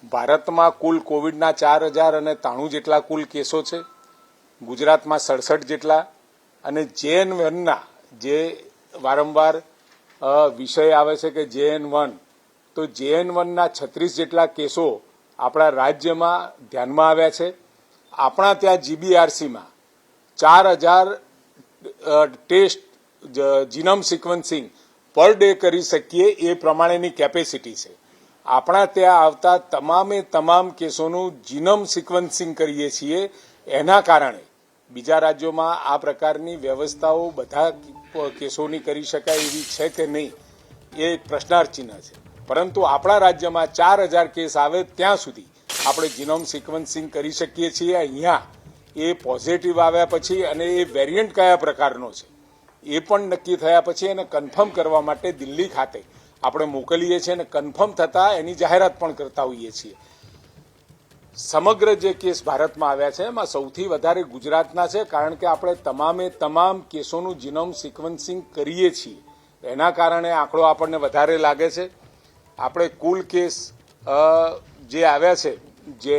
ભારતમાં કુલ કોવિડના 4093 જેટલા કુલ કેસો છે. ગુજરાતમાં 67 જેટલા અને JN1ના જે વારંવાર વિષય આવે છે કે JN1 તો JN1ના 36 જેટલા કેસો આપણા રાજ્યમાં ધ્યાનમાં આવ્યા છે. આપણા ત્યાં GBRCમાં 4000 test genome sequencing per day કરી શકીએ એ પ્રમાણેની કેપેસિટી છે. આપણા ત્યાં આવતા તમામ કેસોનું જીનોમ સિક્વન્સિંગ કરીએ છીએ. એના કારણે બીજા રાજ્યોમાં આ પ્રકારની વ્યવસ્થાઓ બધા કેસોની કરી શકાય એવી છે કે નહીં એ પ્રશ્નાર્થ ચિહ્ન છે. પરંતુ આપણા રાજ્યમાં 4000 કેસ આવે ત્યાં સુધી આપણે જીનોમ સિક્વન્સિંગ કરી શકીએ છીએ. અહીંયા એ પોઝિટિવ આવ્યા પછી અને એ વેરિયન્ટ કયા પ્રકારનો છે એ પણ નક્કી થયા પછી એને કન્ફર્મ કરવા માટે દિલ્હી ખાતે આપણે મોકલીએ છીએ અને કન્ફર્મ થતાં એની જાહેરાત પણ કરતા હોઈએ છીએ. સમગ્ર જે કેસ ભારતમાં આવ્યા છે એમાં સૌથી વધારે ગુજરાતના છે, કારણ કે આપણે તમામ કેસોનું જીનોમ સિક્વન્સિંગ કરીએ છીએ. એના કારણે આંકડો આપણને વધારે લાગે છે. આપણે કુલ કેસ જે આવ્યા છે જે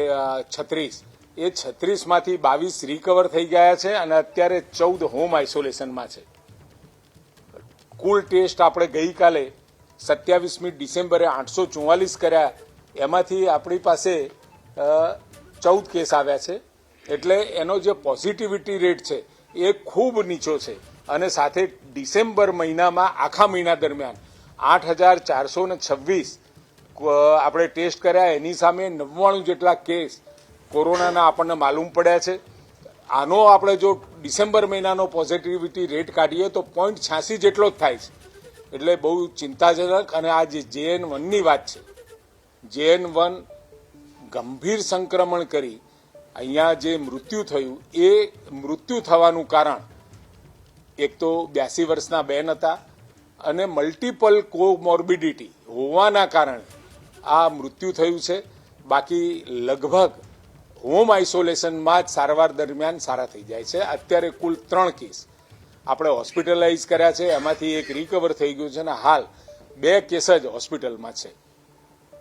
36 એ 36માંથી 22 રિકવર થઈ ગયા છે અને અત્યારે 14 હોમ આઇસોલેશનમાં છે. કુલ ટેસ્ટ આપણે ગઈકાલે 27મી ડિસેમ્બરે 844 કર્યા, એમાંથી આપણી પાસે 14 કેસ આવ્યા છે. એટલે એનો જે પોઝિટિવિટી રેટ છે એ ખૂબ નીચો છે. અને સાથે ડિસેમ્બર મહિનામાં આખા મહિના દરમિયાન 8426 આપણે ટેસ્ટ કર્યા, એની સામે 99 જેટલા કેસ કોરોનાના આપણને માલુમ પડ્યા છે. આનો આપણે જો ડિસેમ્બર મહિનાનો પોઝિટિવિટી રેટ કાઢીએ તો 0.86 જેટલો જ થાય છે. એટલે બહુ ચિંતાજનક. અને આ જે JN1ની વાત છે, JN1 ગંભીર સંક્રમણ કરી અહીંયા જે મૃત્યુ થયું એ મૃત્યુ થવાનું કારણ એક તો 82 વર્ષના બેન હતા અને મલ્ટિપલ કોમોર્બિડિટી હોવાના કારણે આ મૃત્યુ થયું છે. બાકી લગભગ હોમ આઇસોલેશનમાં જ સારવાર દરમિયાન સારા થઈ જાય છે. અત્યારે કુલ 3 કેસ આપણે હોસ્પિટલાઇઝ કર્યા છે, એમાંથી એક રિકવર થઈ ગયું છે અને હાલ 2 કેસ જ હોસ્પિટલમાં છે.